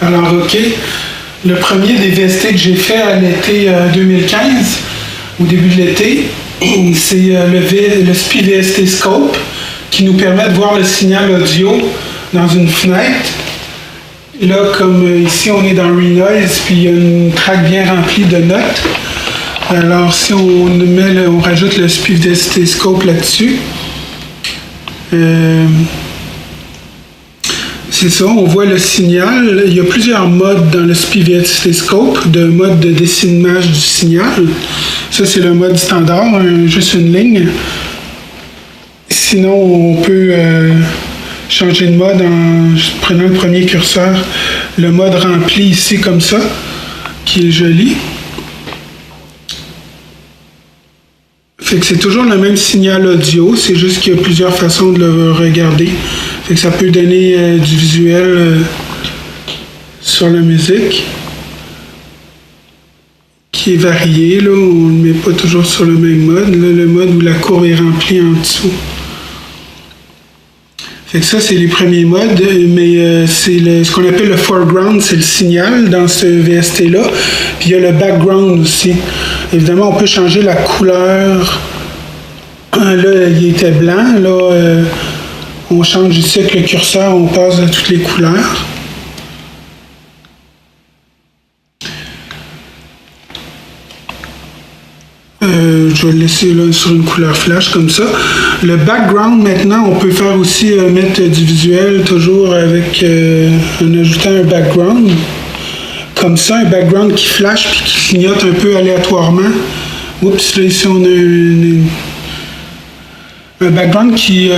Alors, OK. Le premier des VST que j'ai fait à l'été 2015, au début de l'été, c'est le SPI VST Scope qui nous permet de voir le signal audio dans une fenêtre. Là, comme ici, on est dans Renoise, puis il y a une track bien remplie de notes. Alors, si on rajoute le SPI VST Scope là-dessus, c'est ça, on voit le signal. Il y a plusieurs modes dans le SPI VST Scope, de mode de dessinage du signal. Ça, c'est le mode standard, juste une ligne. Sinon, on peut changer de mode en prenant le premier curseur, le mode rempli ici comme ça, qui est joli. Fait que c'est toujours le même signal audio, c'est juste qu'il y a plusieurs façons de le regarder. Fait que ça peut donner du visuel sur la musique qui est varié. Là, on ne le met pas toujours sur le même mode. Là, le mode où la courbe est remplie en dessous. Fait que ça, c'est les premiers modes, mais c'est ce qu'on appelle le foreground, c'est le signal dans ce VST-là. Puis il y a le background aussi. Évidemment, on peut changer la couleur. Là, il était blanc. Là, on change ici avec le curseur, on passe à toutes les couleurs. Je vais le laisser là, sur une couleur flash comme ça. Le background, maintenant, on peut faire aussi mettre du visuel toujours avec en ajoutant un background. Comme ça, un background qui flash puis qui clignote un peu aléatoirement. Oups, là ici on a un background qui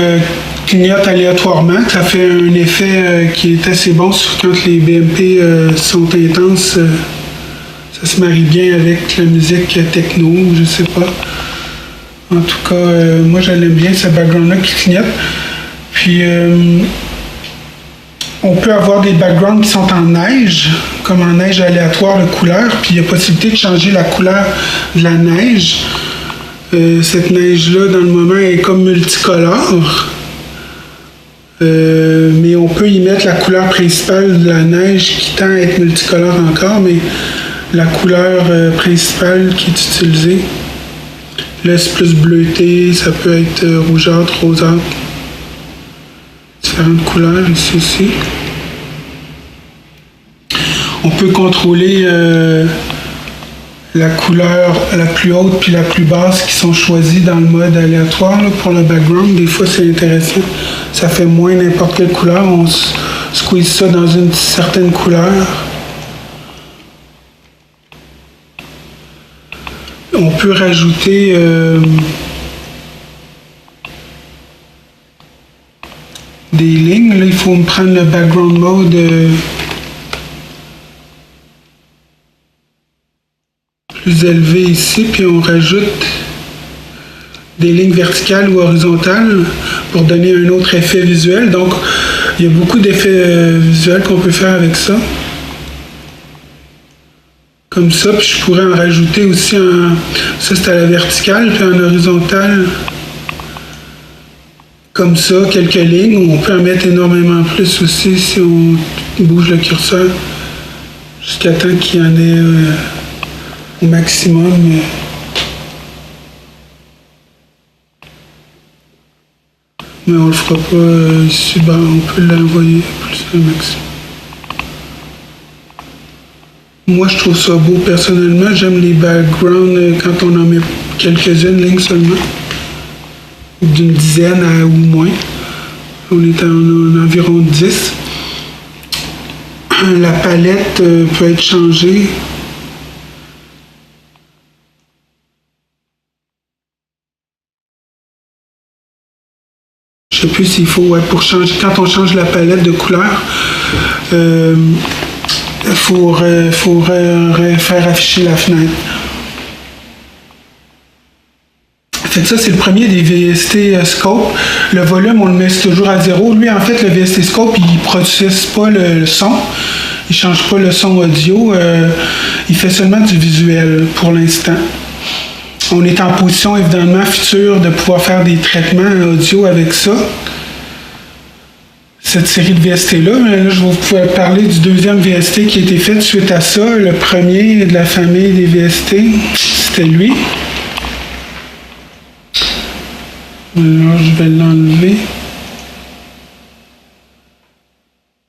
clignote aléatoirement. Ça fait un effet qui est assez bon quand les BMP sont intenses. Ça se marie bien avec la musique techno, je sais pas. En tout cas, moi j'aime bien ce background-là qui clignote. Puis on peut avoir des backgrounds qui sont en neige, comme en neige aléatoire de couleur, puis il y a possibilité de changer la couleur de la neige. Cette neige-là, dans le moment, est comme multicolore. Mais on peut y mettre la couleur principale de la neige qui tend à être multicolore encore, mais la couleur principale qui est utilisée. Là, c'est plus bleuté, ça peut être rougeâtre, rosâtre. Différentes couleurs ici aussi. On peut contrôler la couleur la plus haute puis la plus basse qui sont choisies dans le mode aléatoire là, pour le background. Des fois, c'est intéressant. Ça fait moins n'importe quelle couleur. On squeeze ça dans une certaine couleur. On peut rajouter des lignes. Là, il faut me prendre le background mode plus élevé ici, puis on rajoute des lignes verticales ou horizontales pour donner un autre effet visuel. Donc, il y a beaucoup d'effets visuels qu'on peut faire avec ça. Comme ça, puis je pourrais en rajouter aussi ça c'est à la verticale, puis en horizontale, comme ça, quelques lignes. On peut en mettre énormément plus aussi si on bouge le curseur jusqu'à temps qu'il y en ait au maximum. Mais on le fera pas ici, on peut l'envoyer plus au maximum. Moi, je trouve ça beau personnellement. J'aime les backgrounds quand on en met quelques-unes lignes seulement, d'une dizaine ou moins. On est en environ 10. La palette peut être changée. Je sais plus s'il faut, pour changer, quand on change la palette de couleurs, il faut faire afficher la fenêtre. Fait que ça, c'est le premier des VST Scope. Le volume, on le met toujours à 0. Lui, en fait, le VST Scope, il ne processe pas le son. Il ne change pas le son audio. Il fait seulement du visuel pour l'instant. On est en position, évidemment, future de pouvoir faire des traitements audio avec ça. cette série de VST-là. Mais là, je vais vous parler du deuxième VST qui a été fait suite à ça. Le premier de la famille des VST, c'était lui. Alors, je vais l'enlever.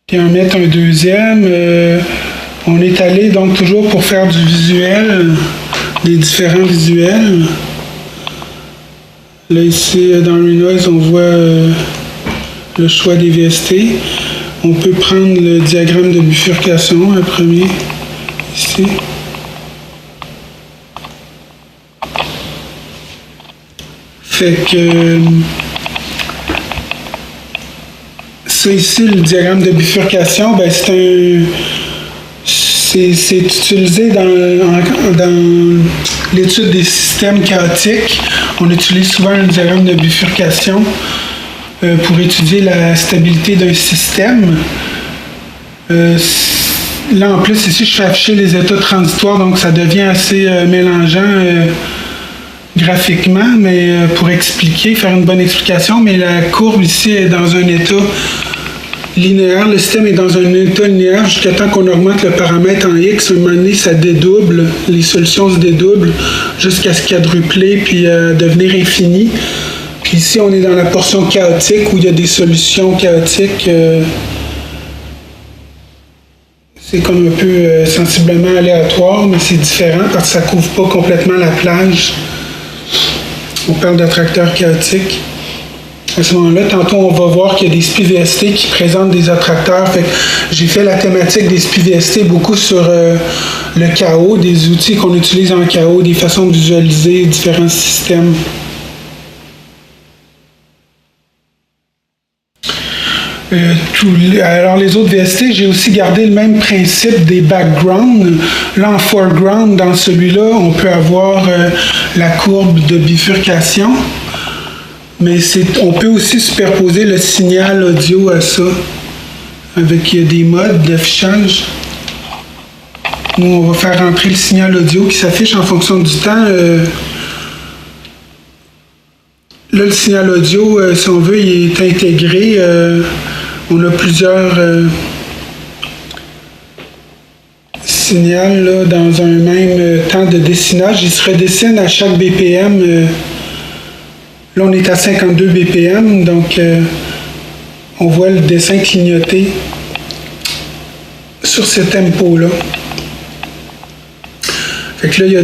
Puis en mettre un deuxième. On est allé donc toujours pour faire du visuel, des différents visuels. Là, ici, dans Renoise, on voit le choix des VST. On peut prendre le diagramme de bifurcation, un premier, ici. Fait que ça ici, le diagramme de bifurcation, ben c'est utilisé dans l'étude des systèmes chaotiques. On utilise souvent un diagramme de bifurcation pour étudier la stabilité d'un système. Là, en plus, ici, je fais afficher les états transitoires, donc ça devient assez mélangeant graphiquement, mais pour expliquer, faire une bonne explication, mais la courbe ici est dans un état linéaire, le système est dans un état linéaire jusqu'à temps qu'on augmente le paramètre en X. À un moment donné, ça dédouble, les solutions se dédoublent jusqu'à se quadrupler puis devenir infini. Puis ici, on est dans la portion chaotique où il y a des solutions chaotiques. C'est comme un peu sensiblement aléatoire, mais c'est différent parce que ça ne couvre pas complètement la plage. On parle d'attracteurs chaotiques. À ce moment-là, tantôt, on va voir qu'il y a des SPI VST qui présentent des attracteurs. Fait que j'ai fait la thématique des SPI VST beaucoup sur le chaos, des outils qu'on utilise en chaos, des façons de visualiser différents systèmes. Alors les autres VST, j'ai aussi gardé le même principe des backgrounds. Là, en foreground, dans celui-là, on peut avoir la courbe de bifurcation. Mais on peut aussi superposer le signal audio à ça, avec des modes d'affichage. Nous, on va faire rentrer le signal audio qui s'affiche en fonction du temps. Là, le signal audio, si on veut, il est intégré. On a plusieurs signaux là, dans un même temps de dessinage. Il se redessine à chaque BPM. Là, on est à 52 BPM, donc on voit le dessin clignoter sur ce tempo-là. Fait que là, il y a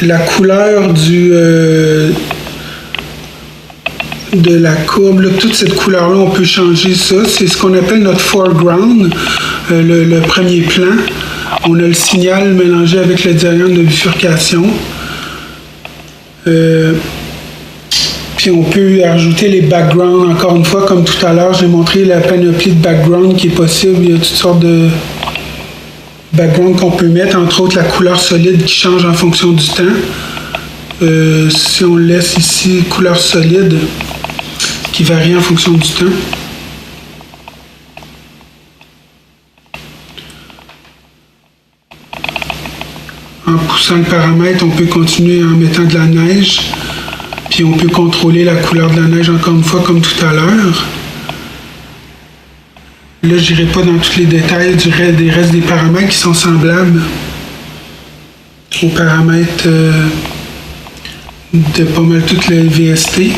la couleur de la courbe, là, toute cette couleur-là, on peut changer ça. C'est ce qu'on appelle notre foreground, le premier plan. On a le signal mélangé avec le diagramme de bifurcation. Puis on peut ajouter les backgrounds, encore une fois, comme tout à l'heure, j'ai montré la panoplie de backgrounds qui est possible. Il y a toutes sortes de backgrounds qu'on peut mettre, entre autres la couleur solide qui change en fonction du temps. Si on laisse ici couleur solide, qui varie en fonction du temps. En poussant le paramètre, on peut continuer en mettant de la neige. Puis on peut contrôler la couleur de la neige encore une fois comme tout à l'heure. Là, je n'irai pas dans tous les détails des restes des paramètres qui sont semblables aux paramètres de pas mal toutes les VST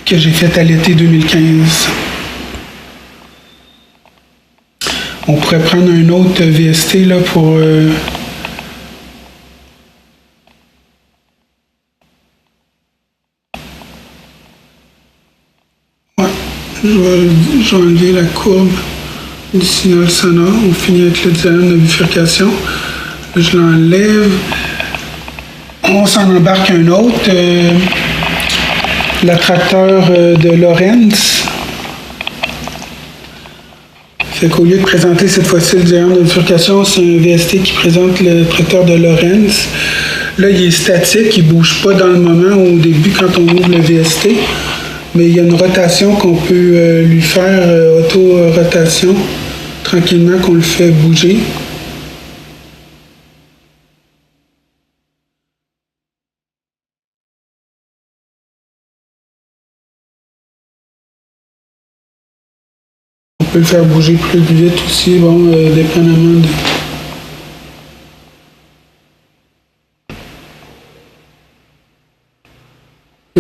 que j'ai fait à l'été 2015. On pourrait prendre un autre VST là, pour... Je vais enlever la courbe du signal sonore. On finit avec le diagramme de bifurcation. Là, je l'enlève. On s'en embarque un autre. L'attracteur de Lorentz. Fait qu'au lieu de présenter cette fois-ci le diagramme de bifurcation, c'est un VST qui présente le tracteur de Lorentz. Là, il est statique, il ne bouge pas dans le moment au début quand on ouvre le VST. Mais il y a une rotation qu'on peut lui faire, auto-rotation, tranquillement qu'on le fait bouger. peut le faire bouger plus vite aussi, bon, dépendamment de...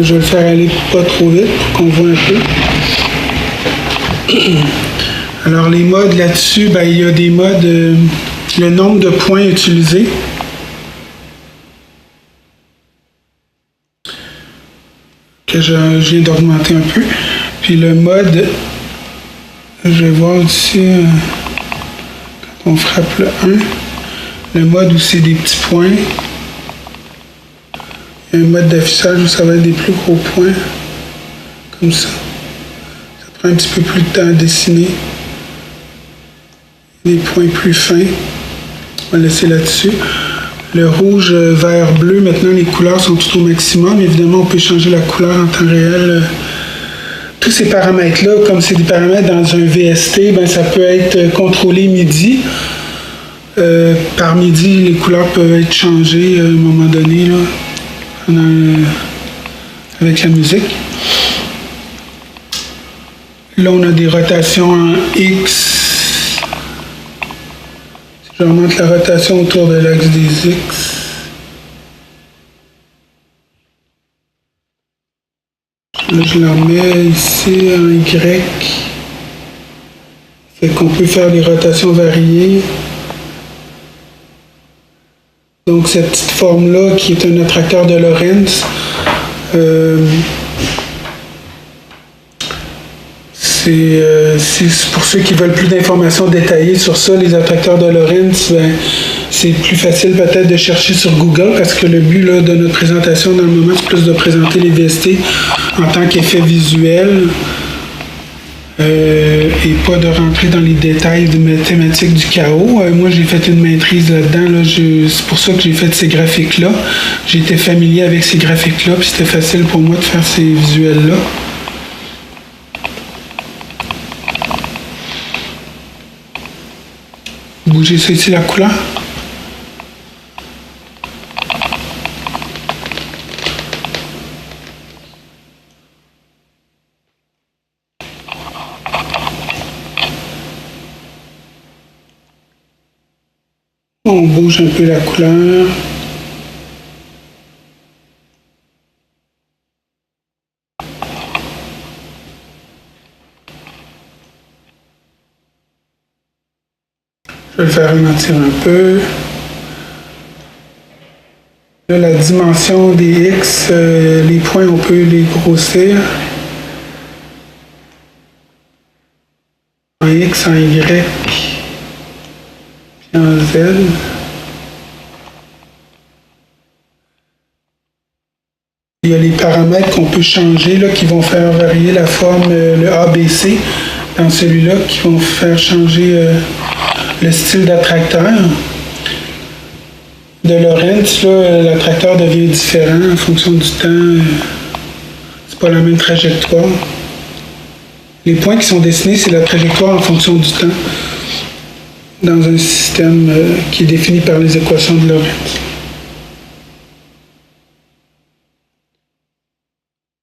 Je vais le faire aller pas trop vite pour qu'on voit un peu. Alors les modes là-dessus, ben, il y a des modes, le nombre de points utilisés. Que je viens d'augmenter un peu. Puis le mode, je vais voir ici, quand on frappe le 1, le mode où c'est des petits points. Il y a un mode d'affichage où ça va être des plus gros points, comme ça. Ça prend un petit peu plus de temps à dessiner. Des points plus fins. On va laisser là-dessus. Le rouge, vert, bleu, maintenant les couleurs sont tout au maximum. Évidemment, on peut changer la couleur en temps réel. Tous ces paramètres-là, comme c'est des paramètres dans un VST, ben, ça peut être contrôlé MIDI. Par MIDI, les couleurs peuvent être changées à un moment donné, là, avec la musique. Là, on a des rotations en X. Je remonte la rotation autour de l'axe des X. Là, je la remets ici en Y. Fait qu'on peut faire des rotations variées. Donc, cette petite forme-là, qui est un attracteur de Lorentz, c'est pour ceux qui veulent plus d'informations détaillées sur ça, les attracteurs de Lorentz, ben, c'est plus facile peut-être de chercher sur Google parce que le but là, de notre présentation dans le moment, c'est plus de présenter les VST en tant qu'effet visuel et pas de rentrer dans les détails de mathématiques du chaos. Moi, j'ai fait une maîtrise là-dedans. Là, c'est pour ça que j'ai fait ces graphiques-là. J'ai été familier avec ces graphiques-là, puis c'était facile pour moi de faire ces visuels-là. Bouger ça ici, la couleur. On bouge un peu la couleur. Je vais le faire ralentir un peu. Là, la dimension des X, les points, on peut les grossir. En X, en Y, puis en Z. Il y a les paramètres qu'on peut changer là, qui vont faire varier la forme, le ABC dans celui-là, qui vont faire changer le style d'attracteur. De Lorentz, l'attracteur devient différent en fonction du temps. C'est pas la même trajectoire. Les points qui sont dessinés, c'est la trajectoire en fonction du temps dans un système qui est défini par les équations de Lorentz.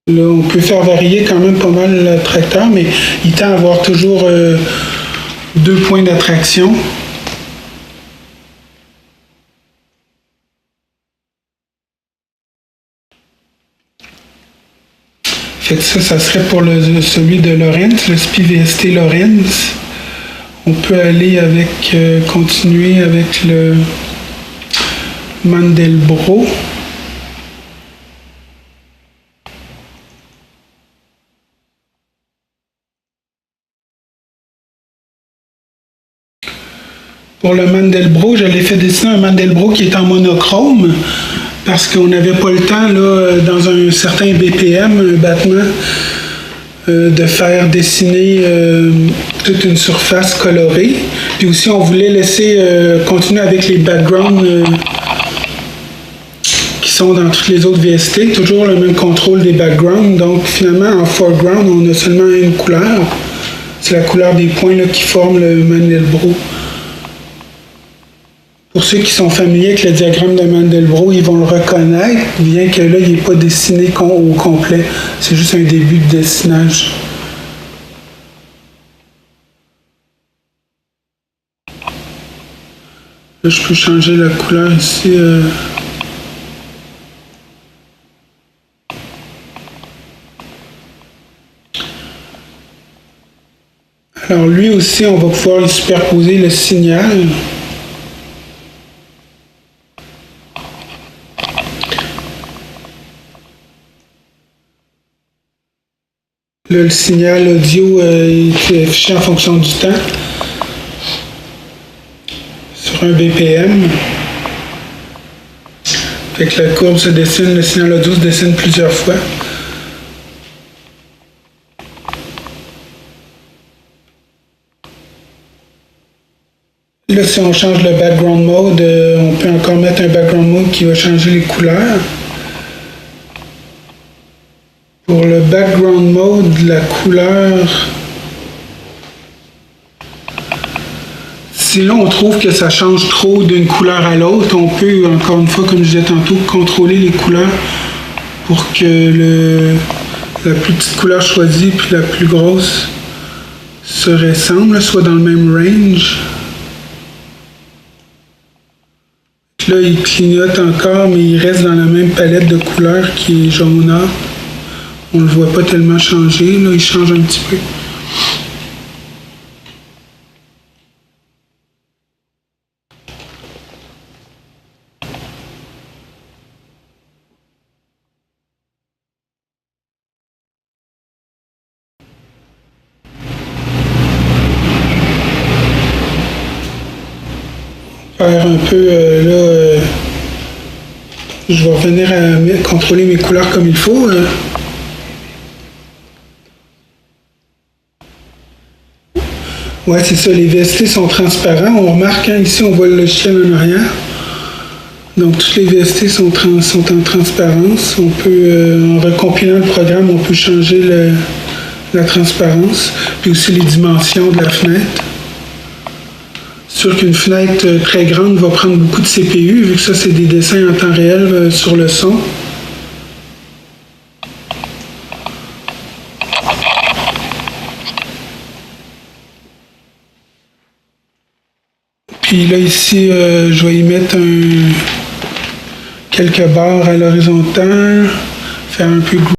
Là, on peut faire varier quand même pas mal l'attracteur, mais il tend à avoir toujours 2 points d'attraction. Fait que ça serait pour celui de Lorentz, le SPI VST Lorentz. On peut aller avec, continuer avec le Mandelbrot. Pour le Mandelbrot, je l'ai fait dessiner un Mandelbrot qui est en monochrome parce qu'on n'avait pas le temps, là, dans un certain BPM, un battement, de faire dessiner toute une surface colorée. Puis aussi, on voulait laisser continuer avec les backgrounds qui sont dans toutes les autres VST. Toujours le même contrôle des backgrounds. Donc finalement, en foreground, on a seulement une couleur. C'est la couleur des points là, qui forment le Mandelbrot. Pour ceux qui sont familiers avec le diagramme de Mandelbrot, ils vont le reconnaître, bien que là, il n'est pas dessiné au complet. C'est juste un début de dessinage. Là, je peux changer la couleur ici. Alors lui aussi, on va pouvoir y superposer le signal. Là, le signal audio est affiché en fonction du temps sur un BPM. Fait que la courbe se dessine, le signal audio se dessine plusieurs fois. Là, si on change le background mode, on peut encore mettre un background mode qui va changer les couleurs. Pour le background mode, la couleur, si là on trouve que ça change trop d'une couleur à l'autre, on peut, encore une fois, comme je disais tantôt, contrôler les couleurs pour que la plus petite couleur choisie puis la plus grosse se ressemblent, soit dans le même range. Là, il clignote encore, mais il reste dans la même palette de couleurs qui est jaunâtre. On ne le voit pas tellement changer, là, il change un petit peu. Faire un peu, je vais revenir à contrôler mes couleurs comme il faut. Ouais, c'est ça, les VST sont transparents. On remarque, hein, ici, on voit le logiciel en arrière. Donc, toutes les VST sont en transparence. On peut, en recompilant le programme, on peut changer la transparence, puis aussi les dimensions de la fenêtre. C'est sûr qu'une fenêtre très grande va prendre beaucoup de CPU, vu que ça, c'est des dessins en temps réel sur le son. Puis là, ici, je vais y mettre quelques barres à l'horizontale, faire un peu